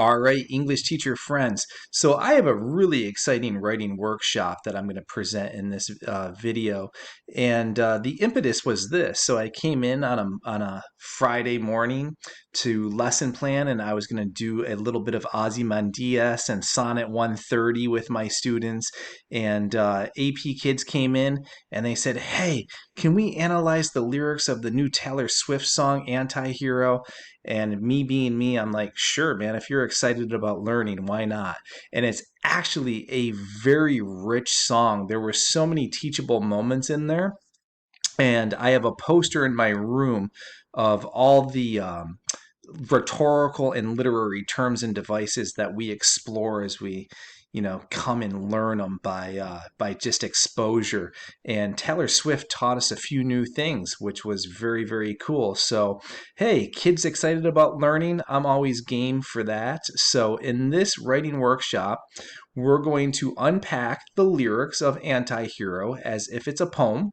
All right, English teacher friends. So I have a really exciting writing workshop that I'm going to present in this video. And the impetus was this. So I came in on a Friday morning to lesson plan, and I was going to do a little bit of Ozymandias and Sonnet 130 with my students. And AP kids came in and they said, "Hey, can we analyze the lyrics of the new Taylor Swift song, Anti-Hero?" And me being me, I'm like, sure, man, if you're excited about learning, why not? And it's actually a very rich song. There were so many teachable moments in there. And I have a poster in my room of all the rhetorical and literary terms and devices that we explore as we come and learn them by just exposure. And Taylor Swift taught us a few new things, which was very, very cool. So hey, kids excited about learning, I'm always game for that. So in this writing workshop, we're going to unpack the lyrics of Anti-Hero as if it's a poem,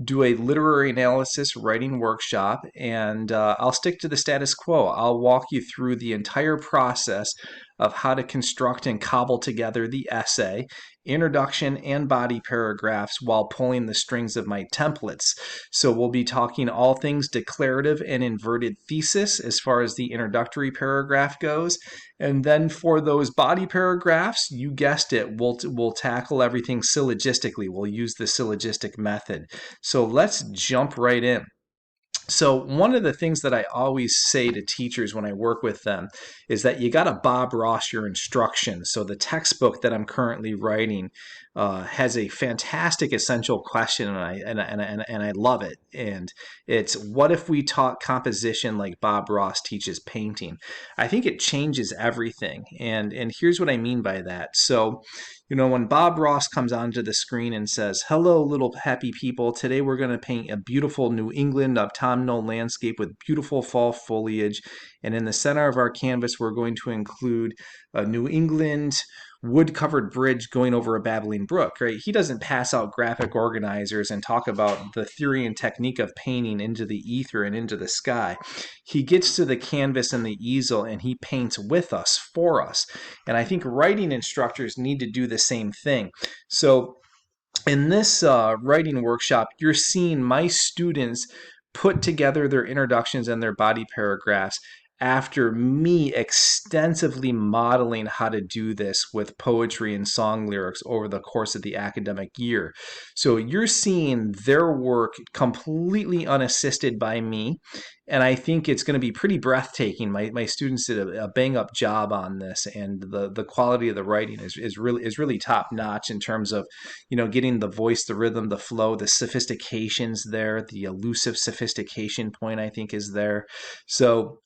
do a literary analysis writing workshop, and I'll stick to the status quo. I'll walk you through the entire process of how to construct and cobble together the essay, introduction, and body paragraphs while pulling the strings of my templates. So we'll be talking all things declarative and inverted thesis as far as the introductory paragraph goes. And then for those body paragraphs, you guessed it, we'll tackle everything syllogistically. We'll use the syllogistic method. So let's jump right in. So one of the things that I always say to teachers when I work with them is that you got to Bob Ross your instructions. So the textbook that I'm currently writing has a fantastic essential question, and I love it. And it's, what if we taught composition like Bob Ross teaches painting? I think it changes everything. And here's what I mean by that. So when Bob Ross comes onto the screen and says, "Hello, little happy people. Today we're going to paint a beautiful New England autumnal landscape with beautiful fall foliage. And in the center of our canvas, we're going to include a New England wood-covered bridge going over a babbling brook," right? He doesn't pass out graphic organizers and talk about the theory and technique of painting into the ether and into the sky. He gets to the canvas and the easel and he paints with us, for us. And I think writing instructors need to do the same thing. So in this writing workshop, you're seeing my students put together their introductions and their body paragraphs after me extensively modeling how to do this with poetry and song lyrics over the course of the academic year. So you're seeing their work completely unassisted by me, and I think it's going to be pretty breathtaking. My students did a bang up job on this, and the quality of the writing is really top notch in terms of getting the voice, the rhythm, the flow, the sophistications there. The elusive sophistication point, I think, is there. So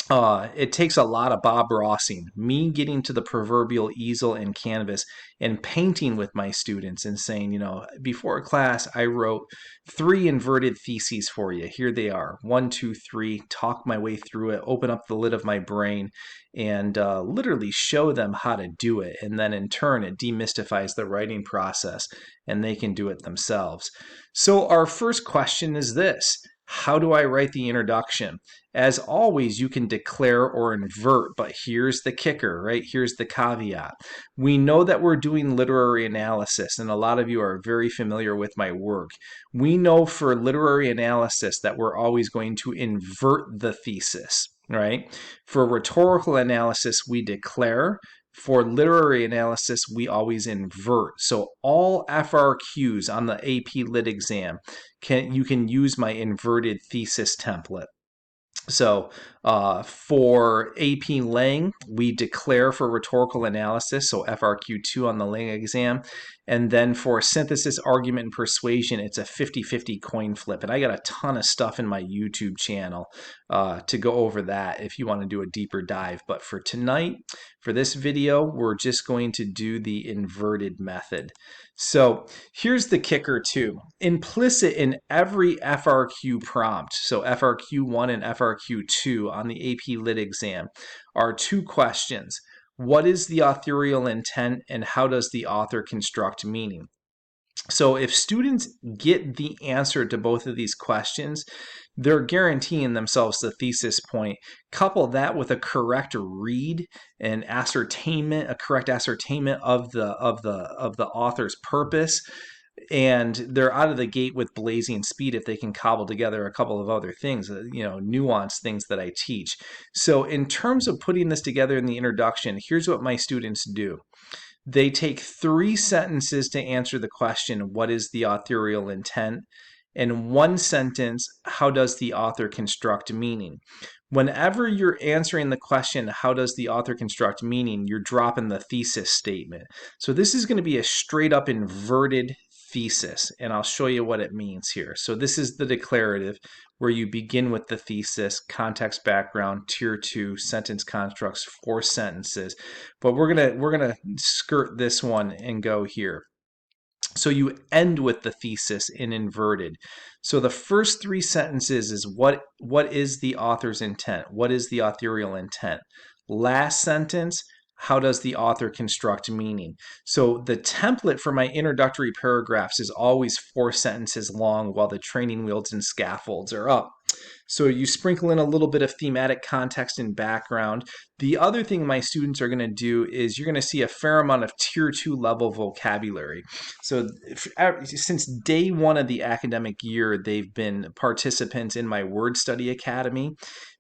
it takes a lot of Bob Rossing, me getting to the proverbial easel and canvas and painting with my students and saying, before class, I wrote 3 inverted theses for you. Here they are. 1, 2, 3. Talk my way through it, open up the lid of my brain, and literally show them how to do it. And then in turn, it demystifies the writing process and they can do it themselves. So our first question is this: how do I write the introduction? As always, you can declare or invert, but here's the kicker, right? Here's the caveat. We know that we're doing literary analysis, and a lot of you are very familiar with my work. We know for literary analysis that we're always going to invert the thesis, right? For rhetorical analysis, we declare. For literary analysis, we always invert. So all FRQs on the AP Lit exam, you can use my inverted thesis template. So for AP Lang, we declare for rhetorical analysis, so FRQ2 on the Lang exam. And then for synthesis, argument, and persuasion, it's a 50-50 coin flip. And I got a ton of stuff in my YouTube channel to go over that if you want to do a deeper dive. But for tonight, for this video, we're just going to do the inverted method. So here's the kicker too. Implicit in every FRQ prompt, so FRQ1 and FRQ2 on the AP Lit exam, are 2 questions. What is the authorial intent, and how does the author construct meaning? So if students get the answer to both of these questions, they're guaranteeing themselves the thesis point. Couple that with a correct read and ascertainment, a correct ascertainment of the author's purpose, and they're out of the gate with blazing speed if they can cobble together a couple of other things, nuanced things that I teach. So in terms of putting this together in the introduction, here's what my students do. They take 3 sentences to answer the question, what is the authorial intent? And 1 sentence, how does the author construct meaning? Whenever you're answering the question, how does the author construct meaning, you're dropping the thesis statement. So this is going to be a straight up inverted thesis, and I'll show you what it means here. So this is the declarative, where you begin with the thesis, context, background, tier 2, sentence constructs, 4 sentences. But we're gonna skirt this one and go here. So you end with the thesis in inverted. So the first 3 sentences is what is the author's intent? What is the authorial intent? Last sentence, how does the author construct meaning? So the template for my introductory paragraphs is always 4 sentences long while the training wheels and scaffolds are up. So you sprinkle in a little bit of thematic context and background. The other thing my students are going to do is you're going to see a fair amount of tier 2 level vocabulary. So since day 1 of the academic year, they've been participants in my Word Study Academy.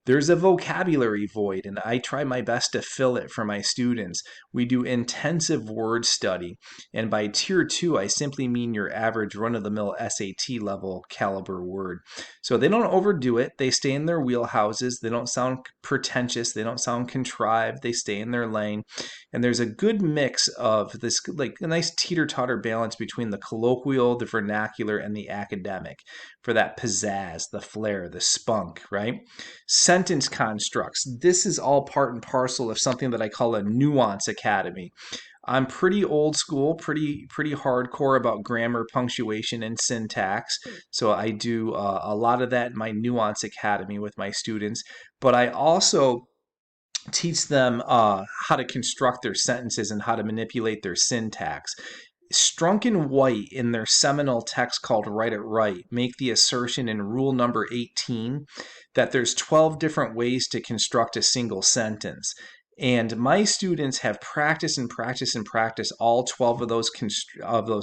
There's a vocabulary void, and I try my best to fill it for my students. We do intensive word study, and by tier 2, I simply mean your average run-of-the-mill SAT level caliber word. So they don't overdo it. They stay in their wheelhouses. They don't sound pretentious. They don't sound contrived. They stay in their lane. And there's a good mix of this, like a nice teeter-totter balance between the colloquial, the vernacular, and the academic for that pizzazz, the flair, the spunk, right? Sentence constructs. This is all part and parcel of something that I call a nuance academy. I'm pretty old school, pretty hardcore about grammar, punctuation, and syntax. So I do a lot of that in my Nuance Academy with my students. But I also teach them how to construct their sentences and how to manipulate their syntax. Strunk and White, in their seminal text called Write It Right, make the assertion in rule number 18 that there's 12 different ways to construct a single sentence. And my students have practiced and practiced and practiced all 12 of those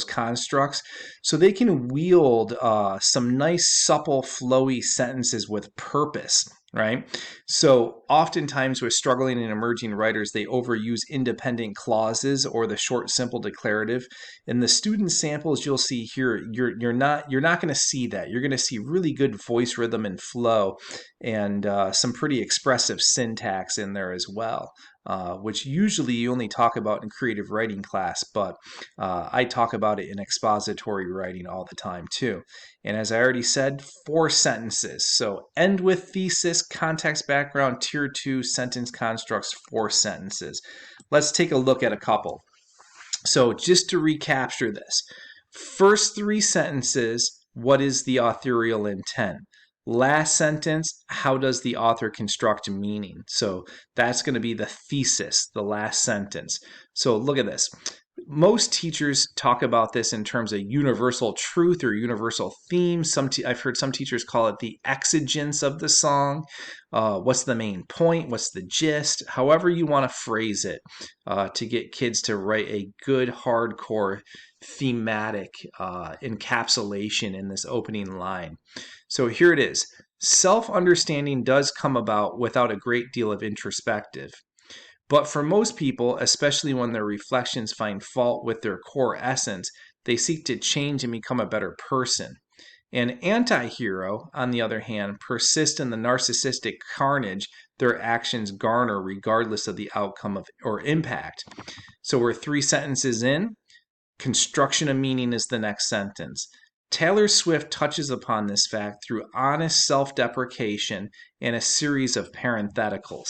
constructs, so they can wield some nice, supple, flowy sentences with purpose, right? So oftentimes with struggling and emerging writers, they overuse independent clauses or the short, simple declarative. In the student samples you'll see here, you're not going to see that. You're going to see really good voice rhythm and flow, and some pretty expressive syntax in there as well. Which usually you only talk about in creative writing class, but I talk about it in expository writing all the time too. And as I already said, 4 sentences. So end with thesis, context, background, tier 2, sentence constructs, 4 sentences. Let's take a look at a couple. So just to recapture this, first 3 sentences, what is the authorial intent? Last sentence, how does the author construct meaning? So that's going to be the thesis, the last sentence. So look at this. Most teachers talk about this in terms of universal truth or universal theme. I've heard some teachers call it the exigence of the song. What's the main point? What's the gist? However you want to phrase it to get kids to write a good, hardcore, thematic encapsulation in this opening line. So here it is. Self-understanding does come about without a great deal of introspective. But for most people, especially when their reflections find fault with their core essence, they seek to change and become a better person. An anti-hero, on the other hand, persists in the narcissistic carnage their actions garner regardless of the outcome or impact. So we're 3 sentences in. Construction of meaning is the next sentence. Taylor Swift touches upon this fact through honest self-deprecation and a series of parentheticals.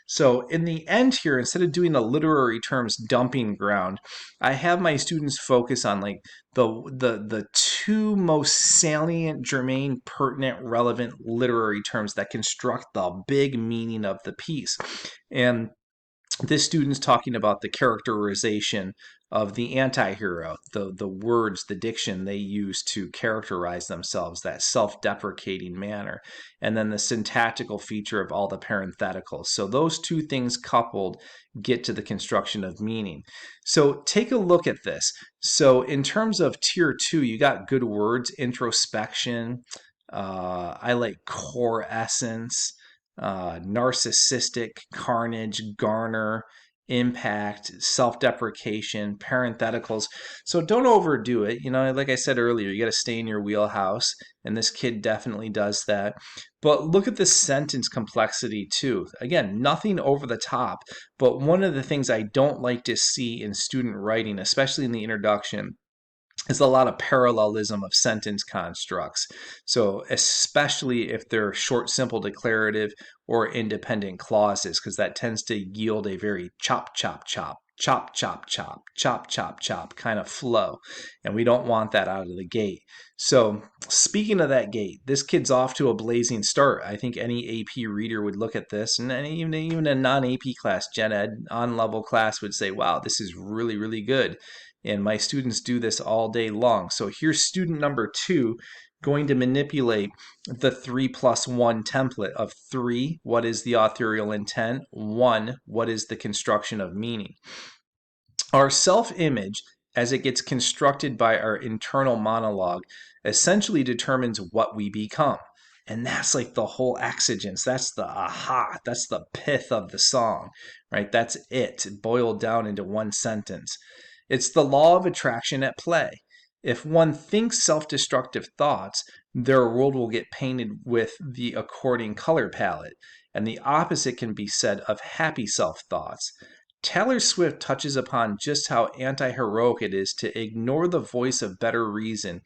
So in the end here, instead of doing the literary terms dumping ground, I have my students focus on like the 2 most salient, germane, pertinent, relevant literary terms that construct the big meaning of the piece. And this student's talking about the characterization of the anti-hero, the words, the diction they use to characterize themselves, that self-deprecating manner, and then the syntactical feature of all the parentheticals. So those two things coupled get to the construction of meaning. So take a look at this. So in terms of tier 2, you got good words, introspection, I like core essence, narcissistic, carnage, garner, impact, self-deprecation, parentheticals. So don't overdo it. You know, like I said earlier, you got to stay in your wheelhouse, and this kid definitely does that. But look at the sentence complexity too. Again, nothing over the top, but one of the things I don't like to see in student writing, especially in the introduction, is a lot of parallelism of sentence constructs. So especially if they're short, simple, declarative, or independent clauses, because that tends to yield a very chop, chop, chop, chop, chop, chop, chop, chop, chop kind of flow. And we don't want that out of the gate. So speaking of that gate, this kid's off to a blazing start. I think any AP reader would look at this, and even a non-AP class, Gen Ed, on-level class would say, wow, this is really, really good. And my students do this all day long. So here's student number 2 going to manipulate the 3+1 template of 3, what is the authorial intent? 1, what is the construction of meaning? Our self-image, as it gets constructed by our internal monologue, essentially determines what we become. And that's like the whole exigence. That's the aha. That's the pith of the song, right? That's it boiled down into one sentence. It's the law of attraction at play. If one thinks self-destructive thoughts, their world will get painted with the according color palette. And the opposite can be said of happy self-thoughts. Taylor Swift touches upon just how anti-heroic it is to ignore the voice of better reason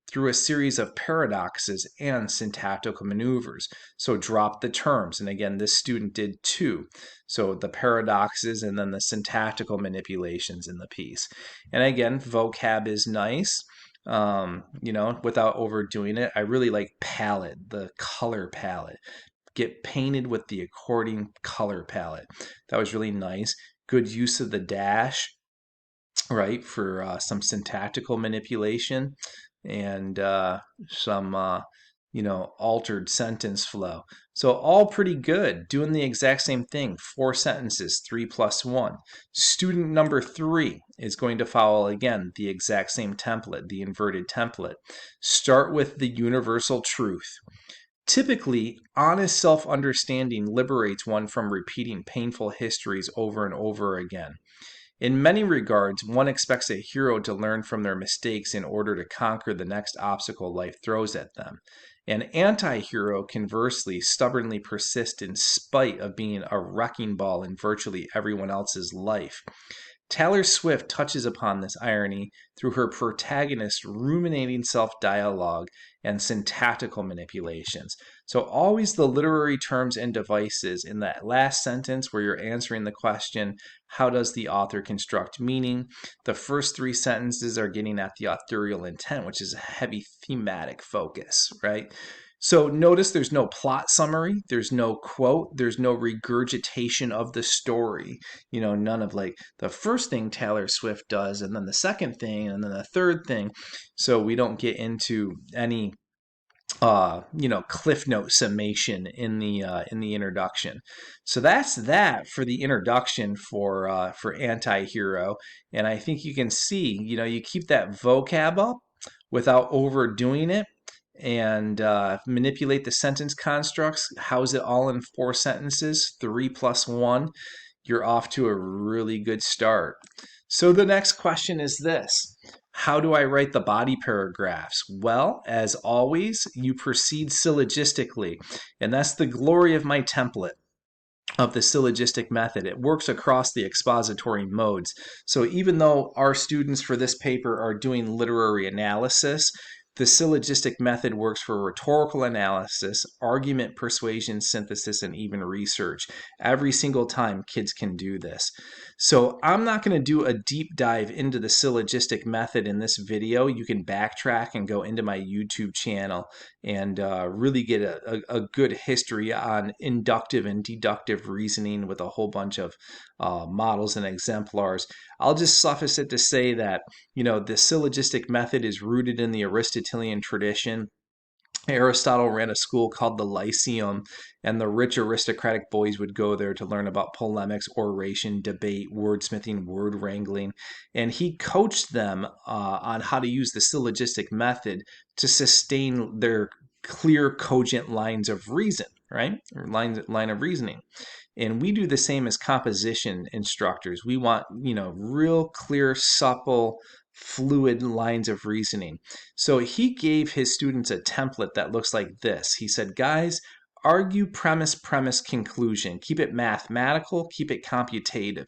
through a series of paradoxes and syntactical maneuvers. So drop the terms. And again, this student did 2. So the paradoxes and then the syntactical manipulations in the piece. And again, vocab is nice. Without overdoing it. I really like palette, the color palette. Get painted with the according color palette. That was really nice. Good use of the dash, right, for some syntactical manipulation and some, altered sentence flow. So all pretty good. Doing the exact same thing. 4 sentences, 3+1. Student number 3 is going to follow, again, the exact same template, the inverted template. Start with the universal truth. Typically, honest self-understanding liberates one from repeating painful histories over and over again. In many regards, one expects a hero to learn from their mistakes in order to conquer the next obstacle life throws at them. An anti-hero, conversely, stubbornly persists in spite of being a wrecking ball in virtually everyone else's life. Taylor Swift touches upon this irony through her protagonist's ruminating self-dialogue and syntactical manipulations. So always the literary terms and devices in that last sentence where you're answering the question, how does the author construct meaning? The first 3 sentences are getting at the authorial intent, which is a heavy thematic focus, right? So notice there's no plot summary, there's no quote, there's no regurgitation of the story. None of like the first thing Taylor Swift does and then the second thing and then the third thing. So we don't get into any cliff note summation in the introduction. So that's that for the introduction for anti-hero. And I think you can see, you keep that vocab up without overdoing it, and manipulate the sentence constructs, house it all in 4 sentences, 3+1, you're off to a really good start. So the next question is this: how do I write the body paragraphs? Well, as always, you proceed syllogistically, and that's the glory of my template of the syllogistic method. It works across the expository modes. So even though our students for this paper are doing literary analysis, The syllogistic method works for rhetorical analysis, argument, persuasion, synthesis, and even research. Every single time kids can do this. So I'm not going to do a deep dive into the syllogistic method in this video. You can backtrack and go into my YouTube channel and really get a good history on inductive and deductive reasoning with a whole bunch of models and exemplars. I'll just suffice it to say that, the syllogistic method is rooted in the Aristotelian tradition. Aristotle ran a school called the Lyceum, and the rich aristocratic boys would go there to learn about polemics, oration, debate, wordsmithing, word wrangling. And he coached them on how to use the syllogistic method to sustain their clear, cogent lines of reason, right? Or line of reasoning. And we do the same as composition instructors. We want, real clear, supple, fluid lines of reasoning. So he gave his students a template that looks like this. He said, guys, argue, premise, conclusion. Keep it mathematical, keep it computative.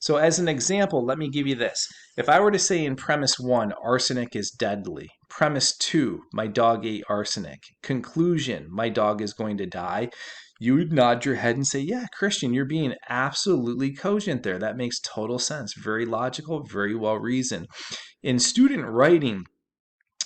So as an example, let me give you this. If I were to say in premise 1, arsenic is deadly. Premise 2, my dog ate arsenic. Conclusion, my dog is going to die. You would nod your head and say, yeah, Christian, you're being absolutely cogent there. That makes total sense. Very logical, very well reasoned. In student writing,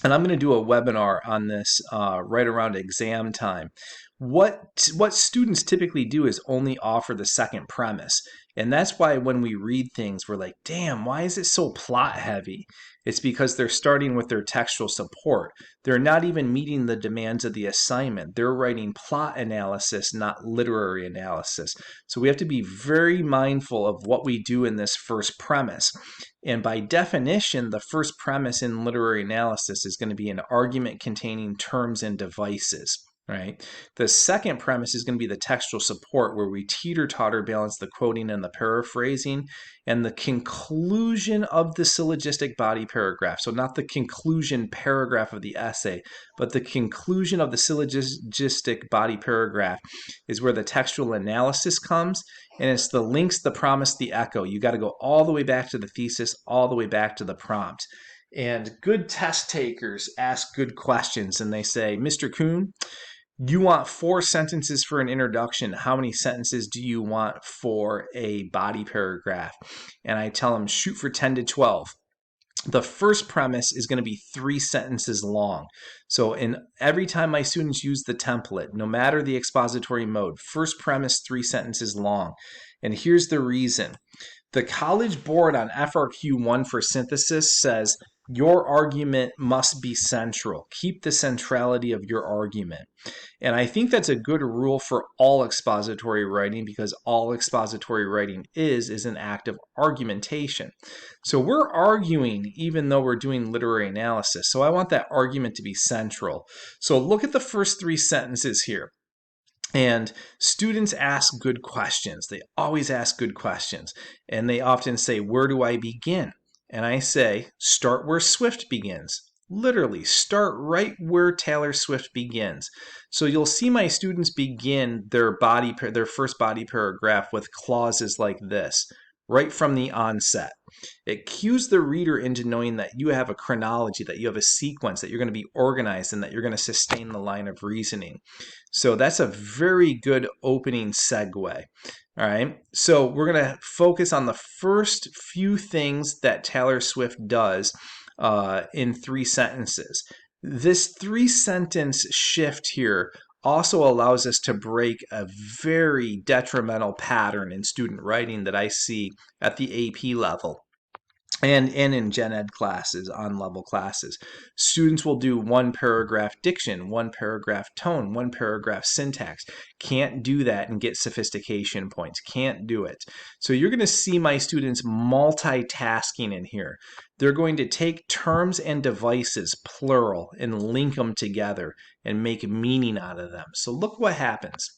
and I'm going to do a webinar on this right around exam time. What students typically do is only offer the second premise. And that's why when we read things, we're like, damn, why is it so plot heavy? It's because they're starting with their textual support. They're not even meeting the demands of the assignment. They're writing plot analysis, not literary analysis. So we have to be very mindful of what we do in this first premise. And by definition, the first premise in literary analysis is going to be an argument containing terms and devices. Right. The second premise is going to be the textual support, where we teeter-totter balance the quoting and the paraphrasing, and the conclusion of the syllogistic body paragraph. So not the conclusion paragraph of the essay, but the conclusion of the syllogistic body paragraph is where the textual analysis comes, and it's the links, the promise, the echo. You got to go all the way back to the thesis, all the way back to the prompt. And good test takers ask good questions, and they say, Mr. Kuhn, you want 4 sentences for an introduction. How many sentences do you want for a body paragraph? And I tell them, shoot for 10 to 12. The first premise is going to be 3 sentences long. So every time my students use the template, no matter the expository mode, first premise, 3 sentences long. And here's the reason. The College Board on FRQ 1 for synthesis says your argument must be central. Keep the centrality of your argument. And I think that's a good rule for all expository writing, because all expository writing is an act of argumentation. So we're arguing even though we're doing literary analysis. So I want that argument to be central. So look at the first 3 sentences here. And students ask good questions. They always ask good questions. And they often say, where do I begin? And I say, start where Swift begins. Literally, start right where Taylor Swift begins. So you'll see my students begin their first body paragraph with clauses like this, right from the onset. It cues the reader into knowing that you have a chronology, that you have a sequence, that you're going to be organized, and that you're going to sustain the line of reasoning. So that's a very good opening segue. All right, so we're going to focus on the first few things that Taylor Swift does in 3 sentences. This 3-sentence shift here also allows us to break a very detrimental pattern in student writing that I see at the AP level. And in gen ed classes, on-level classes. Students will do 1 paragraph diction, 1 paragraph tone, 1 paragraph syntax. Can't do that and get sophistication points. Can't do it. So you're going to see my students multitasking in here. They're going to take terms and devices, plural, and link them together and make meaning out of them. So look what happens.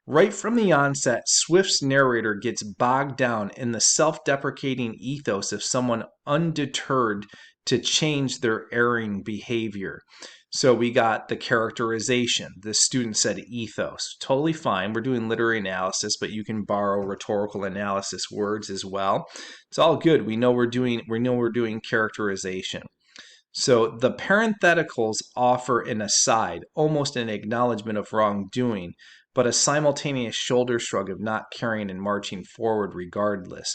Right from the onset, Swift's narrator gets bogged down in the self-deprecating ethos of someone undeterred to change their erring behavior. So we got the characterization. The student said ethos. Totally fine. We're doing literary analysis, but you can borrow rhetorical analysis words as well. It's all good. We know we're doing characterization. So the parentheticals offer an aside, almost an acknowledgement of wrongdoing, but a simultaneous shoulder shrug of not caring and marching forward regardless.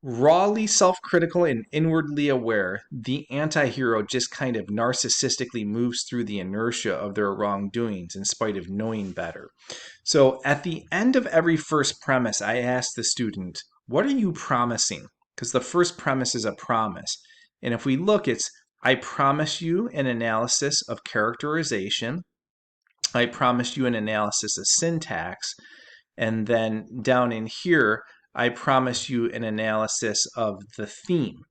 Rawly self-critical and inwardly aware, the anti-hero just kind of narcissistically moves through the inertia of their wrongdoings in spite of knowing better. So at the end of every first premise, I ask the student, what are you promising? Because the first premise is a promise. And if we look, it's, I promise you an analysis of characterization. I promise you an analysis of syntax. And then down in here, I promise you an analysis of the theme,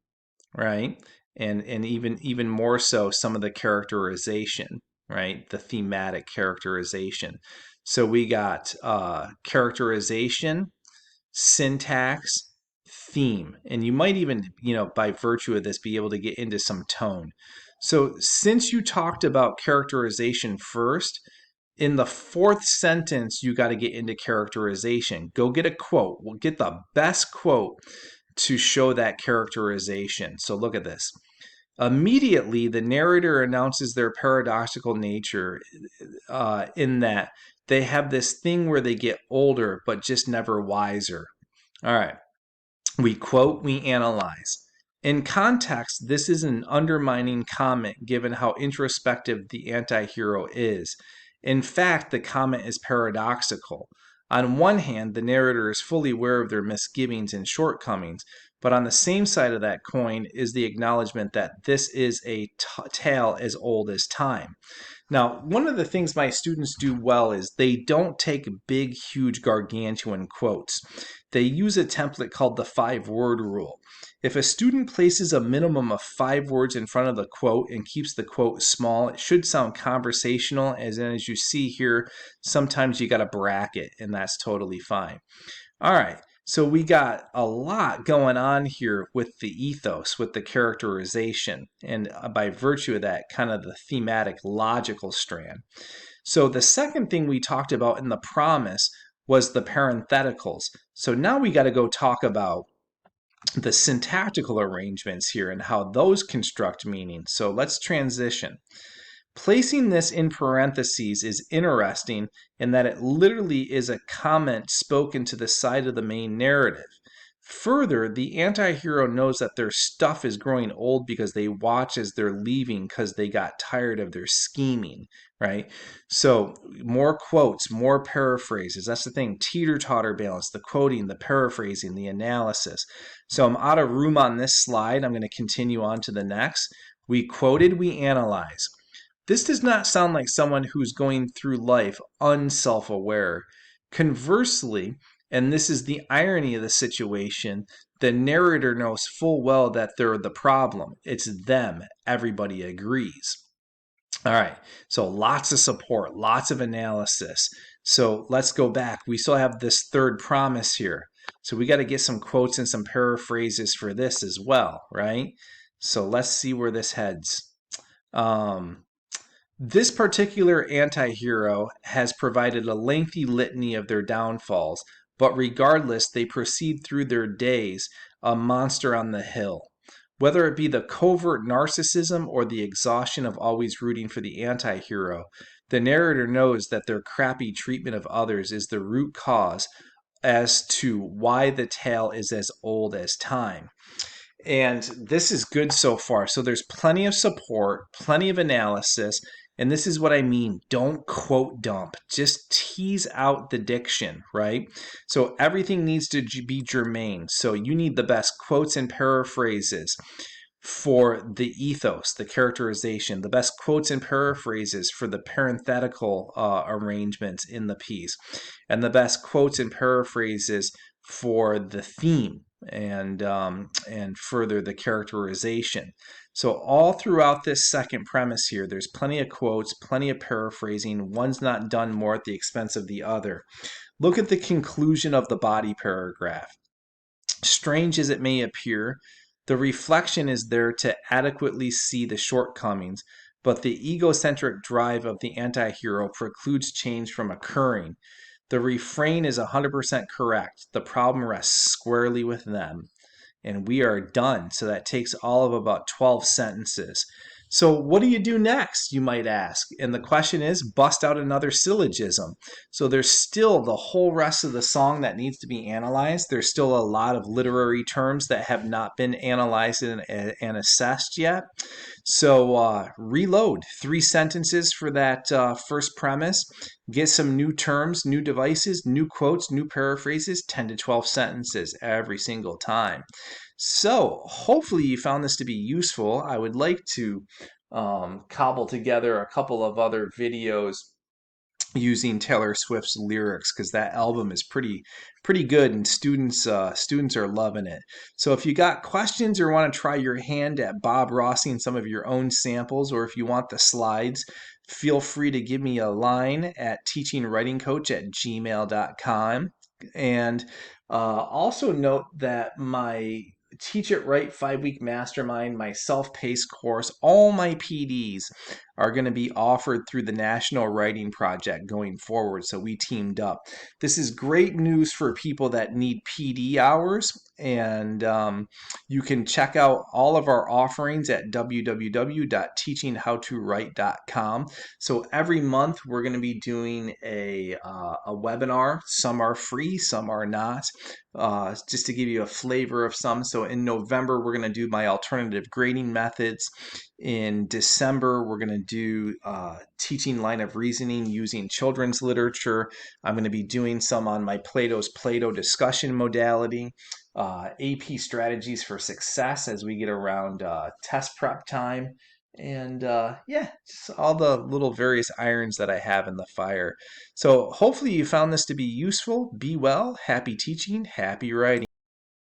right? And even more so, some of the characterization, right? The thematic characterization. So we got characterization, syntax, theme. And you might even, by virtue of this, be able to get into some tone. So since you talked about characterization first, in the fourth sentence, you got to get into characterization. Go get a quote. We'll get the best quote to show that characterization. So look at this. Immediately, the narrator announces their paradoxical nature in that they have this thing where they get older, but just never wiser. All right. We quote, we analyze. In context, this is an undermining comment given how introspective the anti-hero is. In fact, the comment is paradoxical. On one hand, the narrator is fully aware of their misgivings and shortcomings, but on the same side of that coin is the acknowledgement that this is a tale as old as time. Now, one of the things my students do well is they don't take big, huge, gargantuan quotes. They use a template called the 5-word rule. If a student places a minimum of 5 words in front of the quote and keeps the quote small, it should sound conversational, as you see here, sometimes you got a bracket, and that's totally fine. All right, so we got a lot going on here with the ethos, with the characterization, and by virtue of that, kind of the thematic logical strand. So the second thing we talked about in the promise was the parentheticals. So now we got to go talk about the syntactical arrangements here and how those construct meaning. So let's transition. Placing this in parentheses is interesting in that it literally is a comment spoken to the side of the main narrative. Further, the anti-hero knows that their stuff is growing old because they watch as they're leaving because they got tired of their scheming, right? So more quotes, more paraphrases. That's the thing, teeter-totter balance, the quoting, the paraphrasing, the analysis. So I'm out of room on this slide. I'm going to continue on to the next. We quoted, we analyze. This does not sound like someone who's going through life unself-aware. Conversely, and this is the irony of the situation, the narrator knows full well that they're the problem. It's them. Everybody agrees. All right, so lots of support, lots of analysis. So let's go back. We still have this third promise here. So we got to get some quotes and some paraphrases for this as well, right? So let's see where this heads. This particular anti-hero has provided a lengthy litany of their downfalls, but regardless, they proceed through their days a monster on the hill. Whether it be the covert narcissism or the exhaustion of always rooting for the anti-hero, the narrator knows that their crappy treatment of others is the root cause as to why the tale is as old as time. And this is good so far. So there's plenty of support, plenty of analysis, and this is what I mean. Don't quote dump. Just tease out the diction, right? So everything needs to be germane. So you need the best quotes and paraphrases for the ethos, the characterization, the best quotes and paraphrases for the parenthetical arrangements in the piece, and the best quotes and paraphrases for the theme and further the characterization. So all throughout this second premise here, there's plenty of quotes, plenty of paraphrasing. One's not done more at the expense of the other. Look at the conclusion of the body paragraph. Strange as it may appear, the reflection is there to adequately see the shortcomings, but the egocentric drive of the anti-hero precludes change from occurring. The refrain is 100% correct. The problem rests squarely with them. and we are done. So that takes all of about 12 sentences. So what do you do next, you might ask? And the question is, bust out another syllogism. So there's still the whole rest of the song that needs to be analyzed. There's still a lot of literary terms that have not been analyzed and assessed yet. So reload 3 sentences for that first premise. Get some new terms, new devices, new quotes, new paraphrases, 10 to 12 sentences every single time. So hopefully you found this to be useful. I would like to cobble together a couple of other videos using Taylor Swift's lyrics, because that album is pretty good, and students are loving it. So if you got questions or want to try your hand at Bob Rossing some of your own samples, or if you want the slides, feel free to give me a line at teachingwritingcoach@gmail.com. And also note that my Teach It Right 5-week mastermind, my self-paced course, all my PDs are going to be offered through the National Writing Project going forward. So we teamed up. This is great news for people that need PD hours, and you can check out all of our offerings at www.teachinghowtowrite.com. So every month we're going to be doing a webinar. Some are free, some are not. Just to give you a flavor of some. So in November, we're going to do my alternative grading methods. In December, we're going to do teaching line of reasoning using children's literature. I'm going to be doing some on my Plato's Plato discussion modality, AP strategies for success as we get around test prep time. And yeah, just all the little various irons that I have in the fire. So hopefully you found this to be useful. Be well, happy teaching, happy writing.